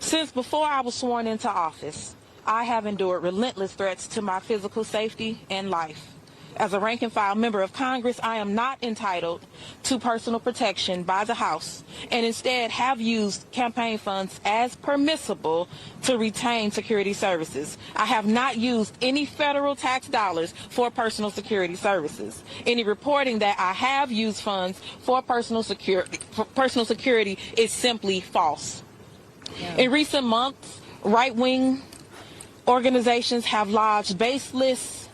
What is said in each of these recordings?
Since before I was sworn into office, I have endured relentless threats to my physical safety and life. As a rank and file member of Congress, I am not entitled to personal protection by the House and instead have used campaign funds as permissible to retain security services. I have not used any federal tax dollars for personal security services. Any reporting that I have used funds for personal security is simply false. Yeah. In recent months, right-wing organizations have lodged baseless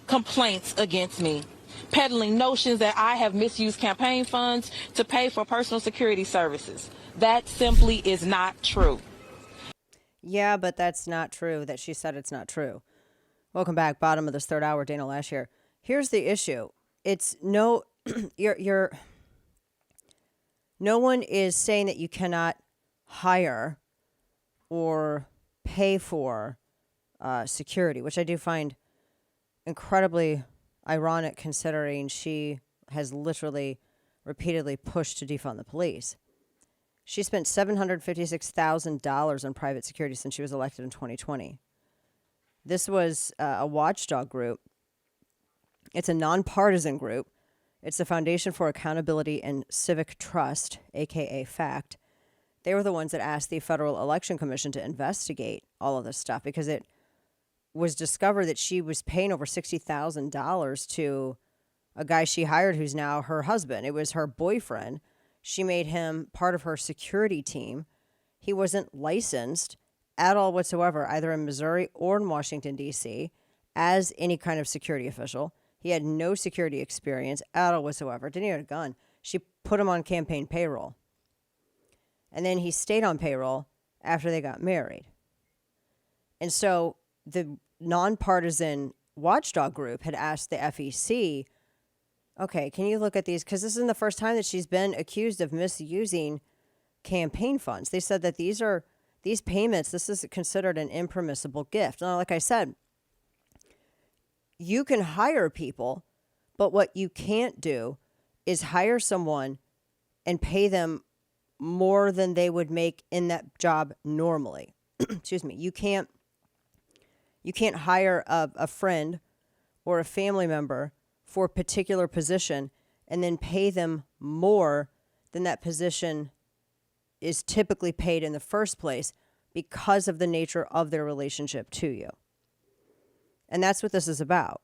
complaints against me, peddling notions that I have misused campaign funds to pay for personal security services. That simply is not true. Yeah, but that's not true. That she said it's not true. Welcome back. Bottom of this third hour. Dana Loesch here. Here's the issue. It's no, you're no one is saying that you cannot hire or pay for security, which I do find incredibly ironic considering she has literally repeatedly pushed to defund the police. She spent $756,000 on private security since she was elected in 2020. This was a watchdog group. It's a nonpartisan group. It's the Foundation for Accountability and Civic Trust, aka FACT. They were the ones that asked the Federal Election Commission to investigate all of this stuff because it was discovered that she was paying over $60,000 to a guy she hired who's now her husband. It was her boyfriend. She made him part of her security team. He wasn't licensed at all whatsoever, either in Missouri or in Washington, D.C., as any kind of security official. He had no security experience at all whatsoever. Didn't even have a gun. She put him on campaign payroll. And then he stayed on payroll after they got married. And so the nonpartisan watchdog group had asked the FEC, okay, can you look at these? Because this isn't the first time that she's been accused of misusing campaign funds. They said that these payments, this is considered an impermissible gift. Now, like I said, you can hire people, but what you can't do is hire someone and pay them more than they would make in that job normally. Excuse me. You can't hire a friend or a family member for a particular position and then pay them more than that position is typically paid in the first place because of the nature of their relationship to you. And that's what this is about.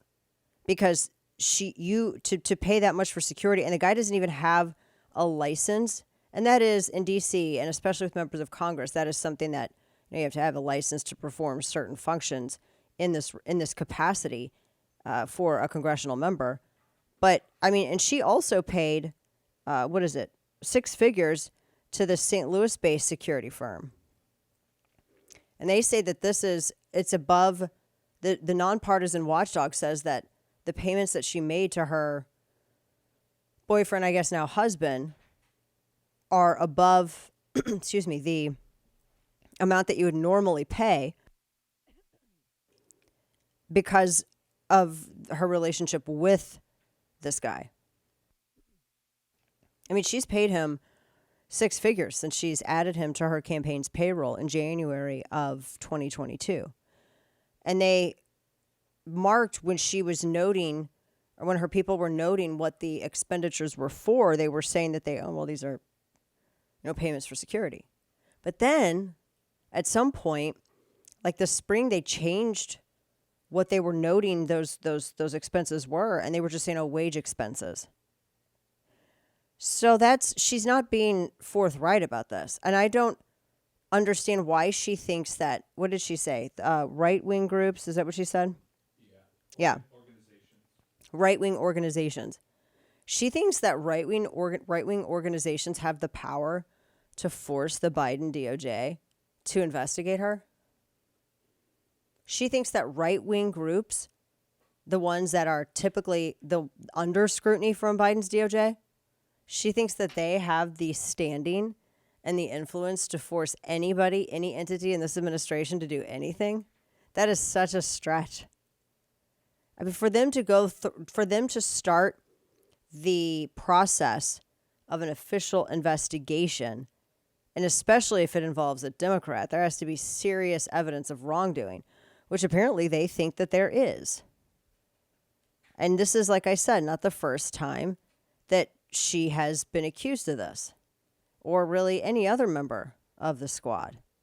Because to pay that much for security, and the guy doesn't even have a license, and that is in DC, and especially with members of Congress, that is something that you have to have a license to perform certain functions in this capacity for a congressional member. But I mean, and she also paid, 6 figures to the St. Louis-based security firm. And they say that it's above, the nonpartisan watchdog says that the payments that she made to her boyfriend, I guess now husband, are above, excuse me, the amount that you would normally pay because of her relationship with this guy. I mean, she's paid him 6 figures since she's added him to her campaign's payroll in January of 2022. And they marked when she was noting, or when her people were noting what the expenditures were for, they were saying that these are payments for security. But then at some point, like this spring, they changed what they were noting those expenses were, and they were just saying, wage expenses. So she's not being forthright about this. And I don't understand why she thinks that, what did she say? Right-wing groups, is that what she said? Yeah. Right-wing organizations. She thinks that right-wing organizations have the power to force the Biden DOJ to investigate her. She thinks that right-wing groups, the ones that are typically the under scrutiny from Biden's DOJ, she thinks that they have the standing and the influence to force anybody, any entity in this administration to do anything. That is such a stretch. I mean, for them to start the process of an official investigation And especially if it involves a Democrat, there has to be serious evidence of wrongdoing, which apparently they think that there is. And this is, like I said, not the first time that she has been accused of this, or really any other member of the squad.